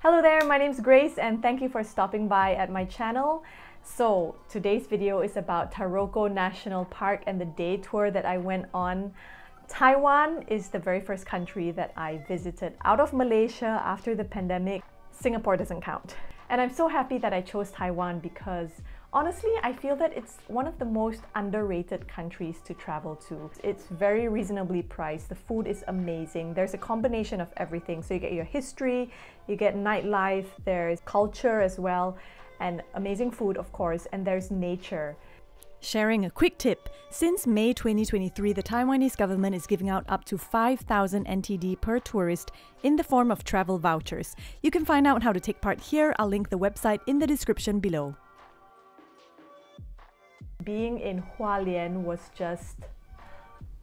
Hello there, my name's Grace and thank you for stopping by at my channel. So today's video is about Taroko National Park and the day tour that I went on. Taiwan is the very first country that I visited out of Malaysia after the pandemic. Singapore doesn't count. And I'm so happy that I chose Taiwan because honestly, I feel that it's one of the most underrated countries to travel to. It's very reasonably priced. The food is amazing. There's a combination of everything. So you get your history, you get nightlife, there's culture as well, and amazing food, of course, and there's nature. Sharing a quick tip, since May 2023, the Taiwanese government is giving out up to 5,000 NTD per tourist in the form of travel vouchers. You can find out how to take part here. I'll link the website in the description below. Being in Hualien was just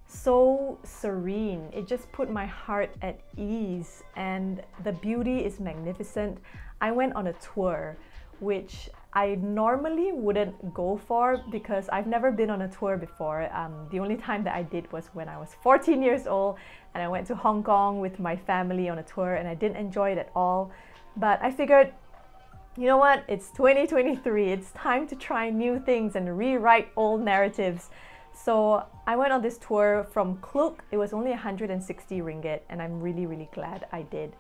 so serene. It just put my heart at ease and the beauty is magnificent. I went on a tour, which I normally wouldn't go for because I've never been on a tour before. The only time that I did was when I was 14 years old and I went to Hong Kong with my family on a tour and I didn't enjoy it at all. But I figured, you know what? It's 2023. It's time to try new things and rewrite old narratives. So I went on this tour from Kluk. It was only 160 ringgit and I'm really glad I did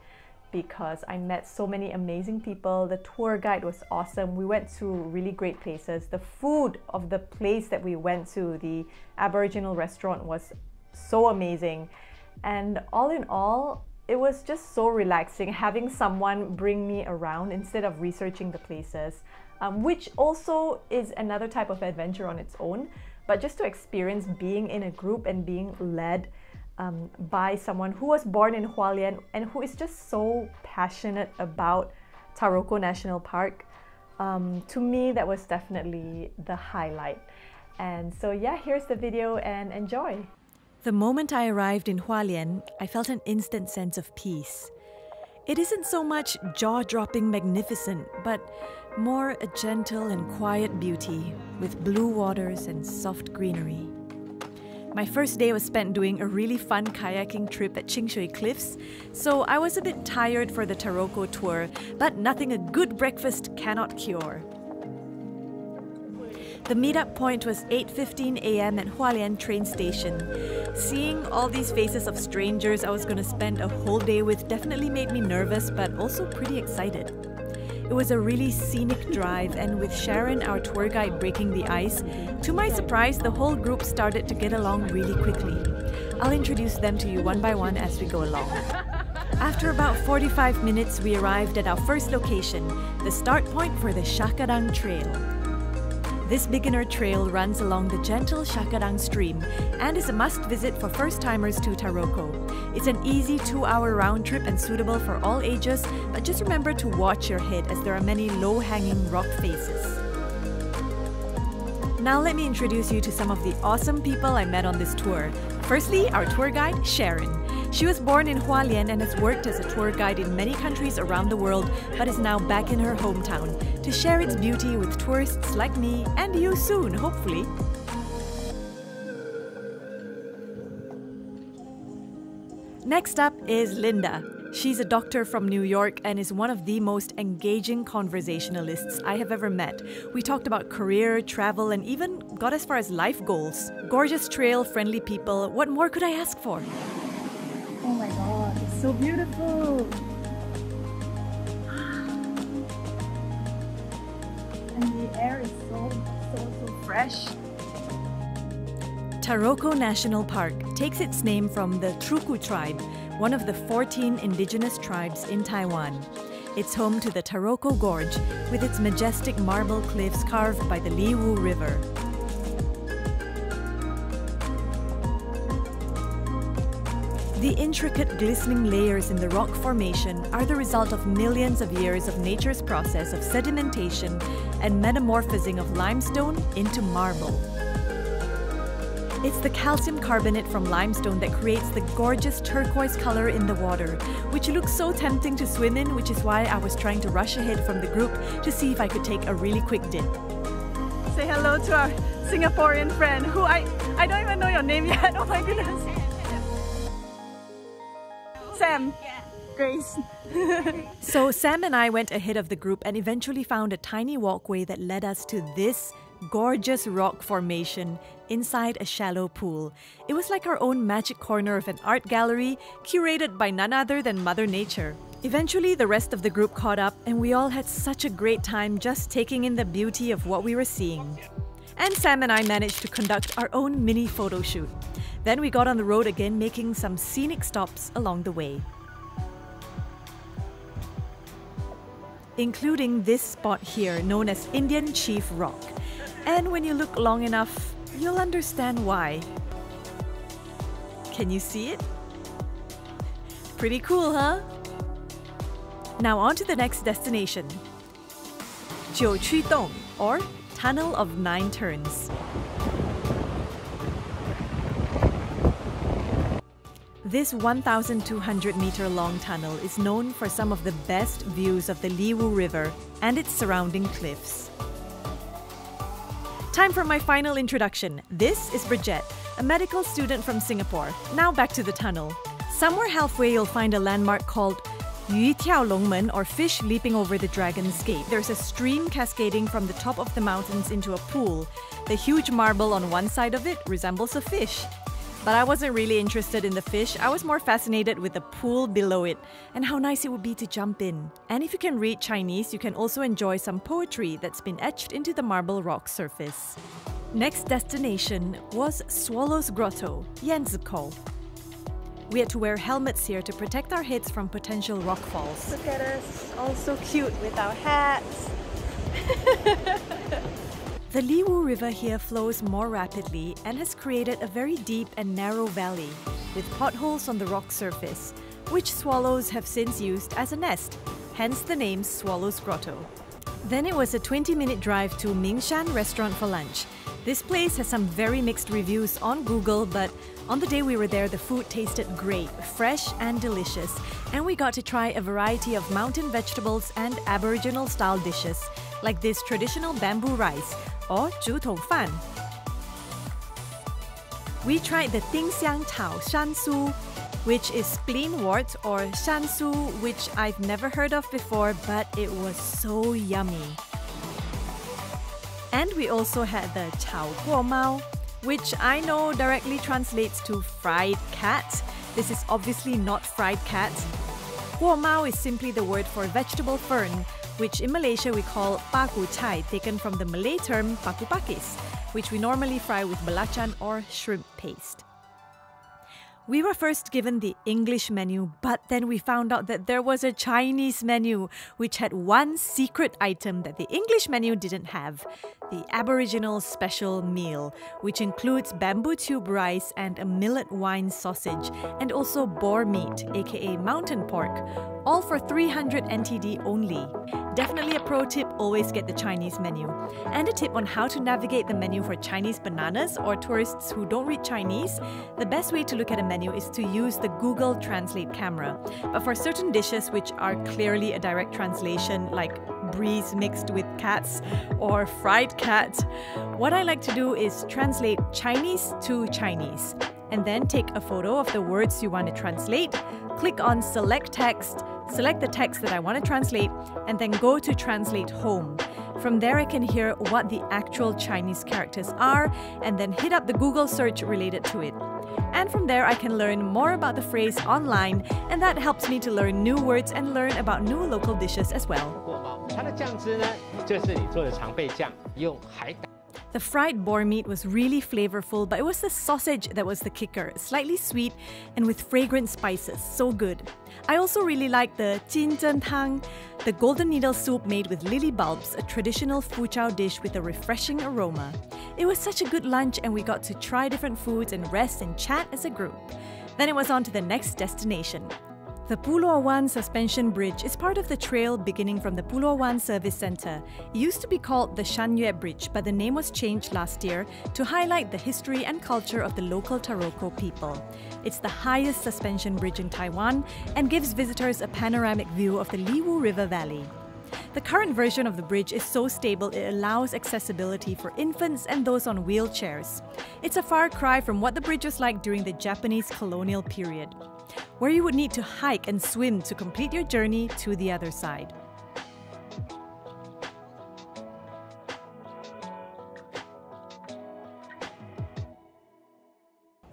because I met so many amazing people. The tour guide was awesome. We went to really great places. The food of the place that we went to, the Aboriginal restaurant, was so amazing. And all in all, it was just so relaxing having someone bring me around instead of researching the places, which also is another type of adventure on its own. But just to experience being in a group and being led by someone who was born in Hualien and who is just so passionate about Taroko National Park, to me that was definitely the highlight. And so yeah, here's the video and enjoy. The moment I arrived in Hualien, I felt an instant sense of peace. It isn't so much jaw-dropping magnificent, but more a gentle and quiet beauty with blue waters and soft greenery. My first day was spent doing a really fun kayaking trip at Qingshui Cliffs, so I was a bit tired for the Taroko tour, but nothing a good breakfast cannot cure. The meetup point was 8:15 a.m. at Hualien train station. Seeing all these faces of strangers I was going to spend a whole day with definitely made me nervous, but also pretty excited. It was a really scenic drive, and with Sharon, our tour guide, breaking the ice, to my surprise, the whole group started to get along really quickly. I'll introduce them to you one by one as we go along. After about 45 minutes, we arrived at our first location, the start point for the Shakadang Trail. This beginner trail runs along the gentle Shakadang stream and is a must-visit for first-timers to Taroko. It's an easy 2-hour round trip and suitable for all ages, but just remember to watch your head as there are many low-hanging rock faces. Now let me introduce you to some of the awesome people I met on this tour. Firstly, our tour guide, Sharon. She was born in Hualien and has worked as a tour guide in many countries around the world, but is now back in her hometown to share its beauty with tourists like me and you soon, hopefully. Next up is Linda. She's a doctor from New York and is one of the most engaging conversationalists I have ever met. We talked about career, travel, and even got as far as life goals. Gorgeous trail, friendly people. What more could I ask for? Oh my god, it's so beautiful! And the air is so fresh. Taroko National Park takes its name from the Truku tribe, one of the 14 indigenous tribes in Taiwan. It's home to the Taroko Gorge, with its majestic marble cliffs carved by the Liwu River. The intricate glistening layers in the rock formation are the result of millions of years of nature's process of sedimentation and metamorphosing of limestone into marble. It's the calcium carbonate from limestone that creates the gorgeous turquoise color in the water, which looks so tempting to swim in, which is why I was trying to rush ahead from the group to see if I could take a really quick dip. Say hello to our Singaporean friend, who I don't even know your name yet, oh my goodness. Sam. Grace. So Sam and I went ahead of the group and eventually found a tiny walkway that led us to this gorgeous rock formation inside a shallow pool. It was like our own magic corner of an art gallery curated by none other than Mother Nature. Eventually, the rest of the group caught up and we all had such a great time just taking in the beauty of what we were seeing. And Sam and I managed to conduct our own mini photo shoot. Then we got on the road again, making some scenic stops along the way, including this spot here known as Indian Chief Rock. And when you look long enough, you'll understand why. Can you see it? Pretty cool, huh? Now on to the next destination, Jiufen, or Tunnel of 9 Turns. This 1,200-meter long tunnel is known for some of the best views of the Liwu River and its surrounding cliffs. Time for my final introduction. This is Bridget, a medical student from Singapore. Now back to the tunnel. Somewhere halfway you'll find a landmark called Yu Tiao Longmen, or Fish Leaping Over the Dragon's Gate. There's a stream cascading from the top of the mountains into a pool. The huge marble on one side of it resembles a fish. But I wasn't really interested in the fish. I was more fascinated with the pool below it and how nice it would be to jump in. And if you can read Chinese, you can also enjoy some poetry that's been etched into the marble rock surface. Next destination was Swallow's Grotto, Yanzikou. We had to wear helmets here to protect our heads from potential rock falls. Look at us, all so cute with our hats. The Liwu River here flows more rapidly and has created a very deep and narrow valley with potholes on the rock surface, which swallows have since used as a nest, hence the name Swallow's Grotto. Then it was a 20-minute drive to Mingshan Restaurant for lunch. This place has some very mixed reviews on Google, but on the day we were there, the food tasted great, fresh and delicious, and we got to try a variety of mountain vegetables and Aboriginal-style dishes, like this traditional bamboo rice, or zhu tong fan. We tried the Dingxiang Tao Shansu, which is spleenwort, or shansu, which I've never heard of before, but it was so yummy. And we also had the Chao Guo Mao, which I know directly translates to fried cat. This is obviously not fried cat. Guo Mao is simply the word for vegetable fern, which in Malaysia we call paku chai, taken from the Malay term paku pakis, which we normally fry with belacan or shrimp paste. We were first given the English menu, but then we found out that there was a Chinese menu, which had one secret item that the English menu didn't have: the Aboriginal special meal, which includes bamboo tube rice and a millet wine sausage, and also boar meat, aka mountain pork, all for 300 NTD only. Definitely a pro tip, always get the Chinese menu. And a tip on how to navigate the menu for Chinese bananas or tourists who don't read Chinese: the best way to look at a menu is to use the Google Translate camera. But for certain dishes which are clearly a direct translation, like breeze mixed with cats or fried cat, what I like to do is translate Chinese to Chinese, and then take a photo of the words you want to translate, click on Select Text, select the text that I want to translate, and then go to Translate Home. From there I can hear what the actual Chinese characters are and then hit up the Google search related to it. And from there I can learn more about the phrase online, and that helps me to learn new words and learn about new local dishes as well. The fried boar meat was really flavorful, but it was the sausage that was the kicker, slightly sweet and with fragrant spices, so good. I also really liked the Qixingtan, the golden needle soup made with lily bulbs, a traditional Fuchao dish with a refreshing aroma. It was such a good lunch, and we got to try different foods and rest and chat as a group. Then it was on to the next destination. The Buluowan Suspension Bridge is part of the trail beginning from the Buluowan Service Center. It used to be called the Shanyue Bridge, but the name was changed last year to highlight the history and culture of the local Taroko people. It's the highest suspension bridge in Taiwan and gives visitors a panoramic view of the Liwu River Valley. The current version of the bridge is so stable it allows accessibility for infants and those on wheelchairs. It's a far cry from what the bridge was like during the Japanese colonial period. where you would need to hike and swim to complete your journey to the other side.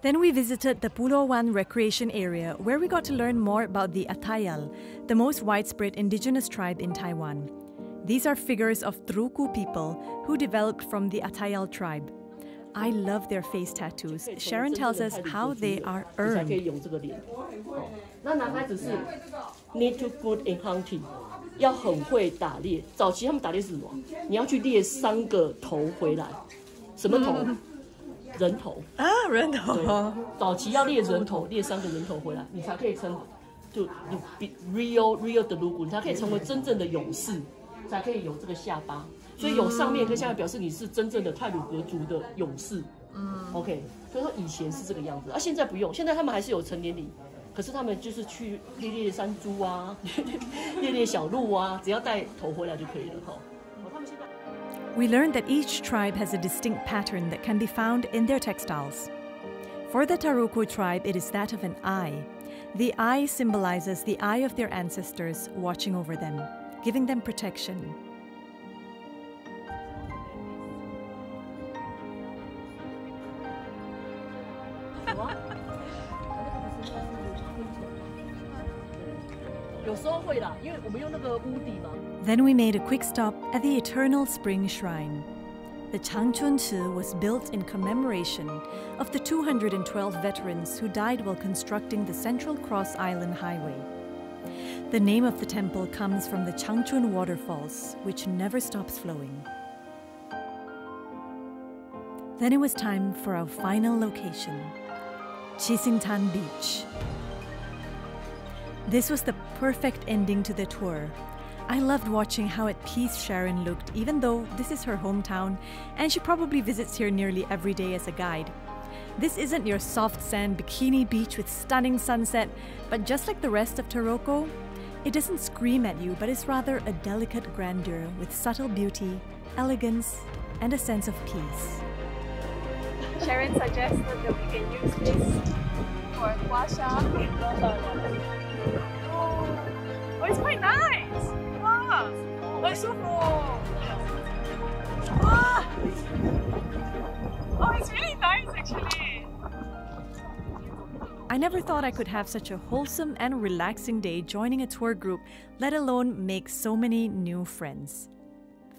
Then we visited the Buluowan recreation area, where we got to learn more about the awhile, the most widespread indigenous tribe in Taiwan. These are figures of Taroko people who developed from the awhile tribe. I love their face tattoos. Sharon tells us how they are earned. Need to good in hunting. 要很会打猎。早期他们打猎是什么？你要去猎3个头回来。什么头？人头啊，人头。早期要猎人头，猎3个人头回来，你才可以称就 real 的鲁古，你才可以成为真正的勇士，才可以有这个下巴。所以有上面跟下面表示你是真正的太鲁阁族的勇士。OK， 所以说以前是这个样子，现在不用，现在他们还是有成年礼。 可是他们就是去猎山猪啊，猎小鹿啊，只要带头回来就可以了哈。We learned that each tribe has a distinct pattern that can be found in their textiles. For the Taroko tribe, it is that of an eye. The eye symbolizes the eye of their ancestors watching over them, giving them protection. Then we made a quick stop at the Eternal Spring Shrine. The Changchun was built in commemoration of the 212 veterans who died while constructing the Central Cross Island Highway. The name of the temple comes from the Changchun waterfalls, which never stops flowing. Then it was time for our final location, Qixingtan Beach. This was the perfect ending to the tour. I loved watching how at peace Sharon looked, even though this is her hometown and she probably visits here nearly every day as a guide. This isn't your soft sand bikini beach with stunning sunset, but just like the rest of Taroko, it doesn't scream at you, but is rather a delicate grandeur with subtle beauty, elegance, and a sense of peace. Sharon suggested that we can use this for guasha. Oh, it's quite nice! Wow! It's so cool! Ah! Oh, it's really nice actually! I never thought I could have such a wholesome and relaxing day joining a tour group, let alone make so many new friends.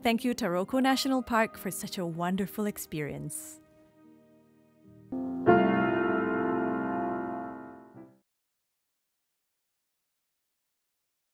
Thank you, Taroko National Park, for such a wonderful experience.